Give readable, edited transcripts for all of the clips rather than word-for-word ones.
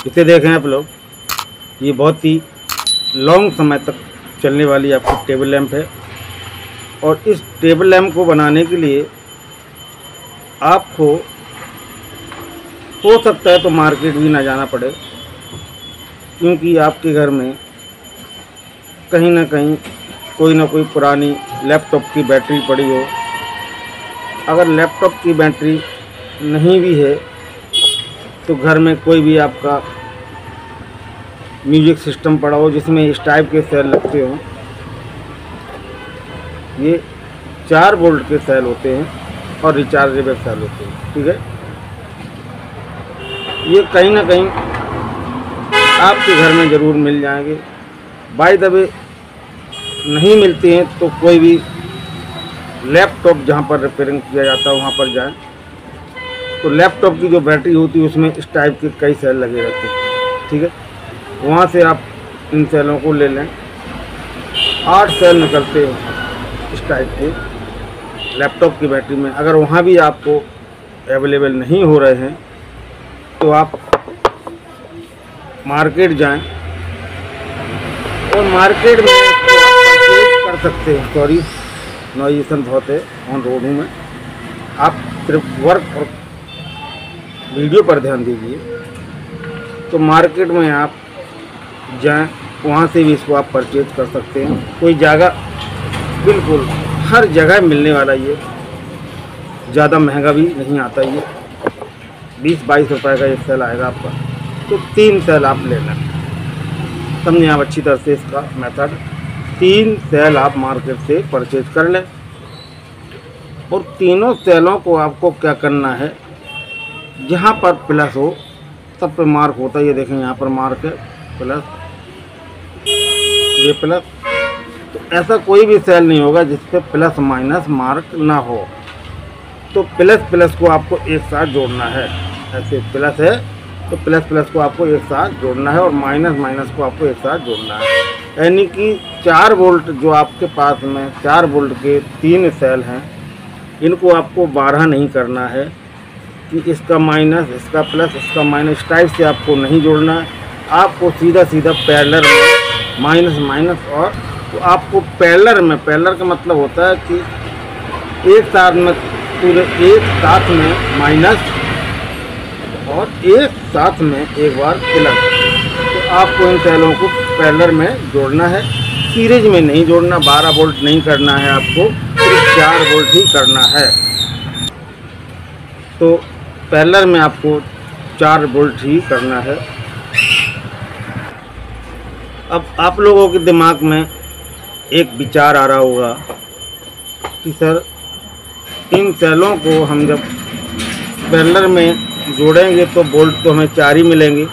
इसे देखें आप लोग, ये बहुत ही लॉन्ग समय तक चलने वाली आपकी टेबल लैंप है। और इस टेबल लैंप को बनाने के लिए आपको हो सकता है तो मार्केट भी ना जाना पड़े, क्योंकि आपके घर में कहीं ना कहीं कोई ना कोई पुरानी लैपटॉप की बैटरी पड़ी हो। अगर लैपटॉप की बैटरी नहीं भी है तो घर में कोई भी आपका म्यूजिक सिस्टम पड़ा हो जिसमें इस टाइप के सेल लगते हो। ये 4 वोल्ट के सेल होते हैं और रिचार्जेबल सेल होते हैं, ठीक है। ये कहीं ना कहीं आपके घर में ज़रूर मिल जाएंगे। बाय द वे नहीं मिलते हैं तो कोई भी लैपटॉप जहाँ पर रिपेयरिंग किया जाता है वहाँ पर जाएं, तो लैपटॉप की जो बैटरी होती है उसमें इस टाइप के कई सेल लगे रहते हैं, ठीक है। वहाँ से आप इन सेलों को ले लें। 8 सेल निकलते हैं इस टाइप के लैपटॉप की बैटरी में। अगर वहाँ भी आपको अवेलेबल नहीं हो रहे हैं तो आप मार्केट जाएं और मार्केट में परचेज कर सकते हैं। सॉरी, नॉइजेशन बहुत है, ऑन रोड हूँ मैं। आप सिर्फ वर्क और वीडियो पर ध्यान दीजिए। तो मार्केट में आप जाएं, वहाँ से भी इसको आप परचेज कर सकते हैं। कोई जगह बिल्कुल हर जगह मिलने वाला, ये ज़्यादा महंगा भी नहीं आता। ये 20-22 रुपये का एक सेल आएगा आपका। तो 3 सेल आप लेना, समझे आप अच्छी तरह से इसका मेथड। 3 सेल आप मार्केट से परचेज कर लें और तीनों सेलों को आपको क्या करना है, जहाँ पर प्लस हो सब पे मार्क होता है। ये देखें यहाँ पर मार्क है प्लस, ये प्लस। तो ऐसा कोई भी सेल नहीं होगा जिस पे प्लस माइनस मार्क ना हो। तो प्लस प्लस को आपको एक साथ जोड़ना है। ऐसे प्लस है तो प्लस प्लस को आपको एक साथ जोड़ना है और माइनस माइनस को आपको एक साथ जोड़ना है। यानी कि 4 वोल्ट जो आपके पास में 4 वोल्ट के 3 सेल हैं, इनको आपको 12 नहीं करना है कि इसका माइनस, इसका प्लस, इसका माइनस टाइप से आपको नहीं जोड़ना है। आपको सीधा सीधा पैरेलल में माइनस माइनस। और तो आपको पैरेलल का मतलब होता है कि एक साथ में पूरे एक साथ में माइनस और एक साथ में एक बार प्लस। तो आपको इन सेलों को पैरेलल में जोड़ना है, सीरीज में नहीं जोड़ना। 12 वोल्ट नहीं करना है आपको, सिर्फ 4 वोल्ट ही करना है। तो पैरेलल में आपको 4 वोल्ट ही करना है। अब आप लोगों के दिमाग में एक विचार आ रहा होगा कि सर इन सेलों को हम जब पैरेलल में जोड़ेंगे तो वोल्ट तो हमें 4 ही मिलेंगे।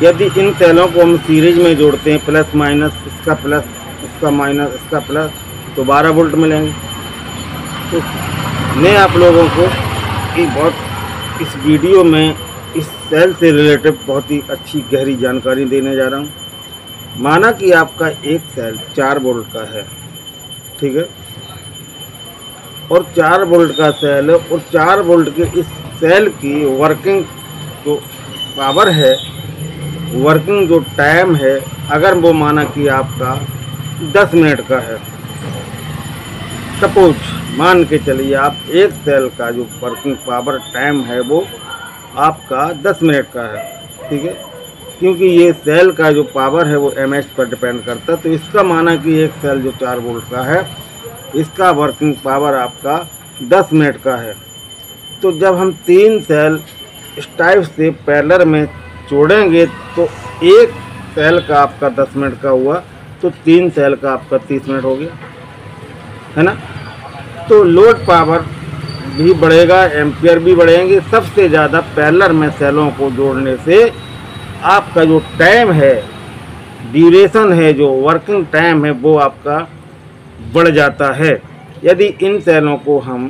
यदि इन सेलों को हम सीरीज में जोड़ते हैं, प्लस माइनस, इसका प्लस, इसका माइनस, इसका प्लस, तो 12 वोल्ट मिलेंगे। तो मैं आप लोगों को इस वीडियो में इस सेल से रिलेटेड बहुत ही अच्छी गहरी जानकारी देने जा रहा हूँ। माना कि आपका एक सेल 4 वोल्ट का है, ठीक है, और 4 वोल्ट का सेल है और 4 वोल्ट के इस सेल की वर्किंग जो पावर है, वर्किंग जो टाइम है, अगर वो माना कि आपका 10 मिनट का है, सपोज मान के चलिए आप एक सेल का जो वर्किंग पावर टाइम है वो आपका 10 मिनट का है, ठीक है। क्योंकि ये सेल का जो पावर है वो एमएच पर डिपेंड करता है। तो इसका माना कि एक सेल जो 4 वोल्ट का है, इसका वर्किंग पावर आपका 10 मिनट का है। तो जब हम 3 सेल इस टाइप से पैरेलल में जोड़ेंगे तो एक सेल का आपका 10 मिनट का हुआ, तो 3 सेल का आपका 30 मिनट हो गया, है ना। तो लोड पावर भी बढ़ेगा, एम्पियर भी बढ़ेंगे। सबसे ज़्यादा पैरेलल में सेलों को जोड़ने से आपका जो टाइम है, ड्यूरेशन है, जो वर्किंग टाइम है, वो आपका बढ़ जाता है। यदि इन सेलों को हम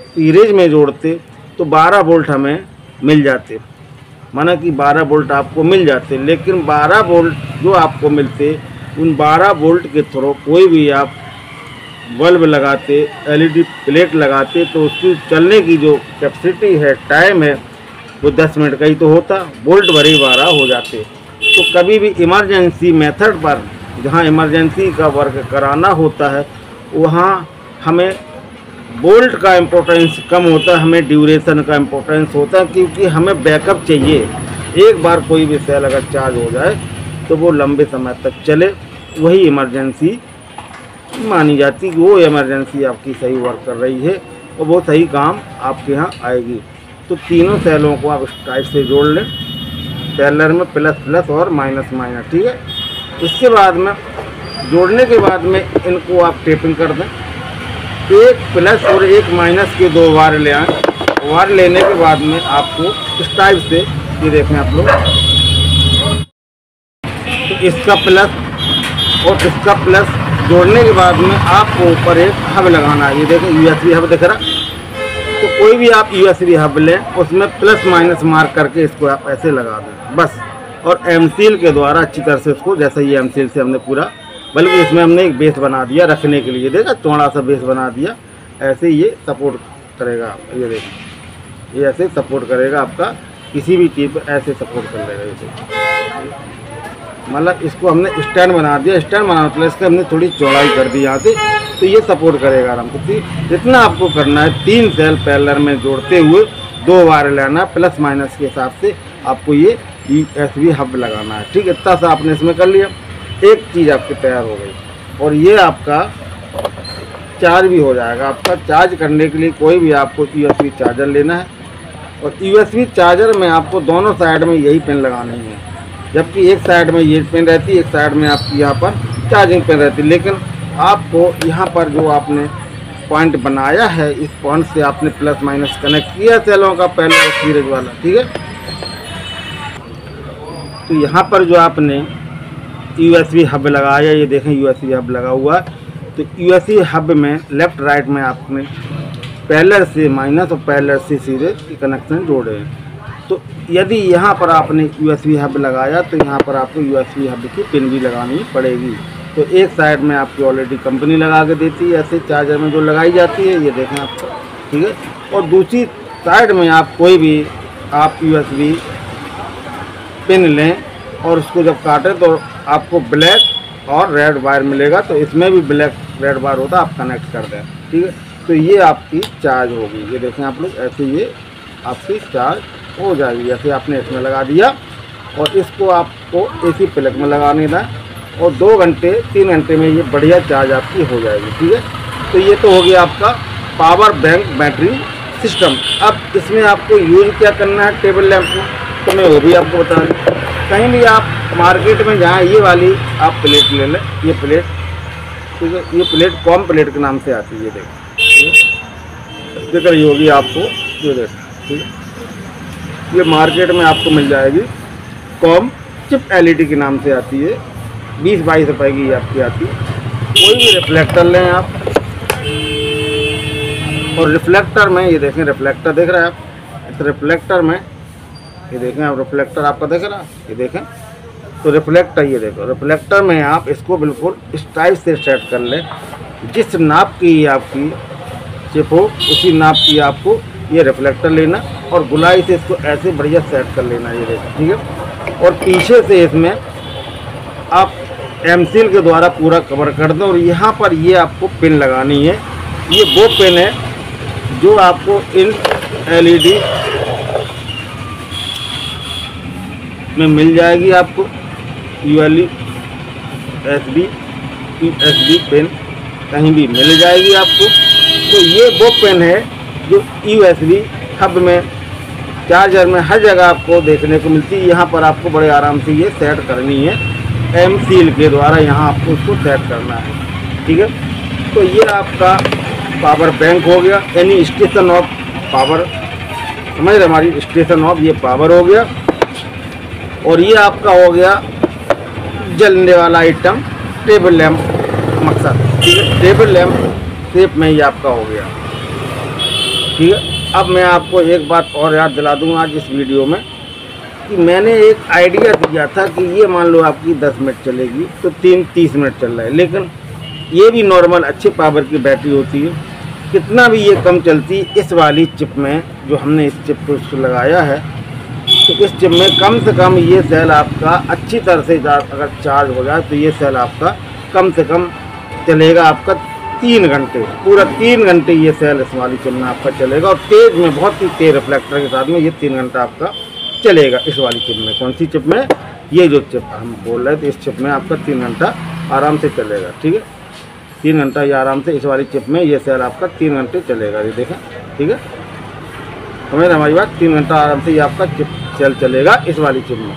सीरीज में जोड़ते तो 12 वोल्ट हमें मिल जाते, माना कि 12 वोल्ट आपको मिल जाते। लेकिन 12 वोल्ट जो आपको मिलते, उन 12 वोल्ट के थ्रू कोई भी आप बल्ब लगाते, एलईडी प्लेट लगाते तो उसकी चलने की जो कैपेसिटी है, टाइम है, वो 10 मिनट का ही तो होता, वोल्ट भरे 12 हो जाते। तो कभी भी इमरजेंसी मेथड पर जहाँ इमरजेंसी का वर्क कराना होता है वहाँ हमें वोल्ट का इम्पोर्टेंस कम होता है, हमें ड्यूरेशन का इम्पोर्टेंस होता है, क्योंकि हमें बैकअप चाहिए। एक बार कोई भी सेल अगर चार्ज हो जाए तो वो लंबे समय तक चले, वही इमरजेंसी मानी जाती कि वो इमरजेंसी आपकी सही वर्क कर रही है और वो सही काम आपके यहाँ आएगी। तो तीनों सेलों को आप इस टाइप से जोड़ लें, पैरेलल में प्लस प्लस और माइनस माइनस, ठीक है। इसके बाद में जोड़ने के बाद में इनको आप टेपिंग कर दें, एक प्लस और एक माइनस के 2 वार ले आएँ। वार लेने के बाद में आपको इस टाइप से, ये देखें आप लोग, तो इसका प्लस और इसका प्लस जोड़ने के बाद में आपको ऊपर एक हब लगाना है। ये देखें यूएसबी हब दिख रहा, तो कोई भी आप यूएसबी हब लें, उसमें प्लस माइनस मार्क करके इसको आप ऐसे लगा दें बस। और एमसील के द्वारा अच्छी तरह से इसको, जैसे ये एमसील से हमने पूरा, बल्कि इसमें हमने एक बेस बना दिया रखने के लिए, देखा चौड़ा सा बेस बना दिया, ऐसे ये सपोर्ट करेगा। ये देखिए ये ऐसे सपोर्ट करेगा आपका, किसी भी चीज़ पर ऐसे सपोर्ट कर लेगा इसे। मतलब इसको हमने स्टैंड बना दिया, स्टैंड बनाने मतलब इसका हमने थोड़ी चौड़ाई कर दी यहाँ से, तो ये सपोर्ट करेगा आराम से। जितना आपको करना है 3 सेल पैरेलल में जोड़ते हुए 2 वायर लेना, प्लस माइनस के हिसाब से आपको ये यूएसबी हब लगाना है, ठीक है। इतना सा आपने इसमें कर लिया, एक चीज़ आपकी तैयार हो गई। और ये आपका चार्ज भी हो जाएगा। आपका चार्ज करने के लिए कोई भी आपको यूएसबी चार्जर लेना है, और यूएसबी चार्जर में आपको दोनों साइड में यही पिन लगानी है, जबकि एक साइड में ये पिन रहती है, एक साइड में आपकी यहाँ पर चार्जिंग पिन रहती है। लेकिन आपको यहाँ पर जो आपने पॉइंट बनाया है, इस पॉइंट से आपने प्लस माइनस कनेक्ट किया सेलों का पहले सीरीज वाला, ठीक है। तो यहाँ पर जो आपने यूएसबी हब लगाया, ये देखें यूएसबी हब लगा हुआ है। तो यूएसबी हब में लेफ़्ट राइट में आपने पैरेलल से माइनस और पैरेलल से सीरीज कनेक्शन जोड़े हैं। तो यदि यहाँ पर आपने यूएसबी हब लगाया तो यहाँ पर आपको यूएसबी हब की पिन भी लगानी पड़ेगी। तो एक साइड में आपकी ऑलरेडी कंपनी लगा के देती है, ऐसे चार्जर में जो लगाई जाती है, ये देखें आपको, ठीक है। और दूसरी साइड में आप कोई भी आप यूएसबी पिन लें और उसको जब काटें तो आपको ब्लैक और रेड वायर मिलेगा। तो इसमें भी ब्लैक रेड वायर होता है, आप कनेक्ट कर दें, ठीक है। तो ये आपकी चार्ज होगी, ये देखें आप लोग, ऐसे ये आपकी चार्ज हो जाएगी। जैसे आपने इसमें लगा दिया और इसको आपको एसी प्लग में लगाने दें, और 2 घंटे 3 घंटे में ये बढ़िया चार्ज आपकी हो जाएगी, ठीक है। तो ये तो हो गया आपका पावर बैंक बैटरी सिस्टम। अब इसमें आपको यूज क्या करना है टेबल लैंप में, तो मैं वो भी आपको बता दूँ। कहीं भी आप मार्केट में जहाँ ये वाली आप प्लेट ले लें, ये प्लेट, ठीक है, ये प्लेट कॉम प्लेट के नाम से आती है, ये देखिए दिख रही होगी आपको, ये देखिए, ठीक है। ये मार्केट में आपको मिल जाएगी, कॉम चिप एलईडी के नाम से आती है, 20-22 रुपए की आपकी आती है। कोई भी रिफ्लेक्टर लें आप, और रिफ्लेक्टर में ये देखें, रिफ्लेक्टर देख रहे हैं आप, इस रिफ्लेक्टर में ये देखें आप, रिफ्लेक्टर आपका देख रहा है, ये देखें। तो रिफ्लेक्टर, ये देखो, रिफ्लेक्टर में आप इसको बिल्कुल इस टाइप से सेट कर लें, जिस नाप की आपकी चिप हो उसी नाप की आपको ये रिफ्लेक्टर लेना, और गुलाई से इसको ऐसे बढ़िया सेट कर लेना, ये देखो, ठीक है। और पीछे से इसमें आप एमसील के द्वारा पूरा कवर कर दें, और यहाँ पर ये आपको पिन लगानी है। ये वो पिन है जो आपको इन एलईडी में मिल जाएगी, आपको यूएसबी पिन कहीं भी मिल जाएगी आपको। तो ये वो पिन है जो यूएसबी हब में, चार्जर में, हर जगह आपको देखने को मिलती है। यहाँ पर आपको बड़े आराम से ये सेट करनी है, एमसील के द्वारा यहाँ आपको उसको सेट करना है, ठीक है। तो ये आपका पावर बैंक हो गया, यानी स्टेशन ऑफ पावर, समझ रहे, हमारी स्टेशन ऑफ ये पावर हो गया। और ये आपका हो गया जलने वाला आइटम टेबल लैंप मकसद, ठीक है। टेबल लैंप शेप में ही आपका हो गया, ठीक है। अब मैं आपको एक बात और याद दिला दूँगा आज इस वीडियो में, कि मैंने एक आइडिया दिया था कि ये मान लो आपकी 10 मिनट चलेगी तो 30 मिनट चल रहा है, लेकिन ये भी नॉर्मल अच्छे पावर की बैटरी होती है। कितना भी ये कम चलती, इस वाली चिप में जो हमने इस चिप को लगाया है, तो इस चिप में कम से कम ये सेल आपका अच्छी तरह से अगर चार्ज हो जाए तो ये सेल आपका कम से कम चलेगा आपका 3 घंटे, पूरा 3 घंटे ये सेल इस वाली चिप में आपका चलेगा। और तेज़ में, बहुत ही तेज़ रिफ्लेक्टर के साथ में ये 3 घंटा आपका चलेगा इस वाली चिप में। कौन सी चिप में? ये जो चिप हम बोल रहे थे, इस चिप में आपका 3 घंटा आराम से चलेगा। ठीक है, 3 घंटा ये आराम से इस वाली चिप में ये सेल आपका 3 घंटे चलेगा। ये देखें, ठीक है, समझ हमारी बात। 3 घंटा आराम से ये आपका चिप सेल चलेगा इस वाली चिप में।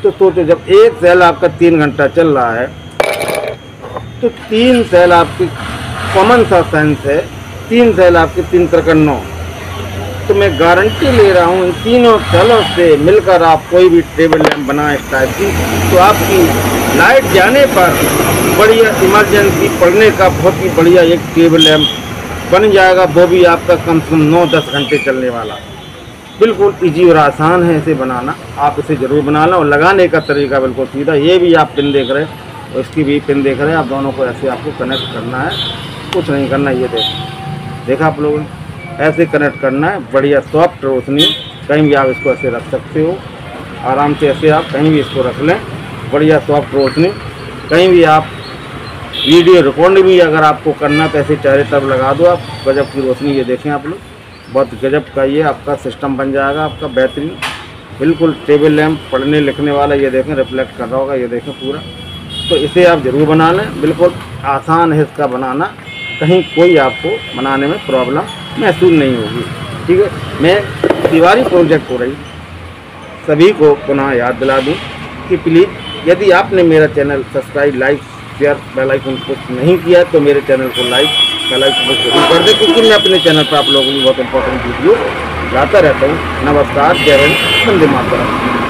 तो सोचो, जब एक सेल आपका 3 घंटा चल रहा है तो 3 सेल आपकी कॉमन सा सेंस है, 3 सेल आपके 3 3 9। तो मैं गारंटी ले रहा हूँ इन तीनों सेलों से मिलकर आप कोई भी टेबल लैंप बनाएं इस टाइप की, तो आपकी लाइट जाने पर बढ़िया इमरजेंसी पड़ने का बहुत ही बढ़िया एक टेबल लैंप बन जाएगा। वो भी आपका कम से कम 9-10 घंटे चलने वाला। बिल्कुल इजी और आसान है इसे बनाना। आप इसे ज़रूर बना लें। और लगाने का तरीका बिल्कुल सीधा। ये भी आप पिन देख रहे हैं और इसकी भी पिन देख रहे हैं। आप दोनों को ऐसे आपको कनेक्ट करना है, कुछ नहीं करना। ये देखा आप लोगों ने, ऐसे कनेक्ट करना है। बढ़िया सॉफ्ट रोशनी, कहीं भी आप इसको ऐसे रख सकते हो आराम से। ऐसे आप कहीं भी इसको रख लें, बढ़िया सॉफ्ट रोशनी। कहीं भी आप वीडियो रिकॉर्डिंग भी अगर आपको करना तो ऐसे चेहरे तब लगा दो आप। गजब की रोशनी, ये देखें आप लोग, बहुत गजब का ये आपका सिस्टम बन जाएगा आपका बेहतरीन। बिल्कुल टेबल लैंप पढ़ने लिखने वाला। ये देखें, रिफ्लेक्ट कर रहा होगा, ये देखें पूरा। तो इसे आप ज़रूर बना लें। बिल्कुल आसान है इसका बनाना, कहीं कोई आपको बनाने में प्रॉब्लम महसूस नहीं होगी। ठीक है, मैं तिवारी प्रोजेक्ट हो रही सभी को पुनः याद दिला दूँ कि प्लीज़, यदि आपने मेरा channel subscribe, like, share, bell icon कुछ नहीं किया तो मेरे चैनल को लाइक, बेल आइकन जरूर कर दें, क्योंकि मैं अपने चैनल पर आप लोगों को बहुत इंपॉर्टेंट वीडियो लाता रहता हूँ। नमस्कार, जय हिंद, वंदे मातरम।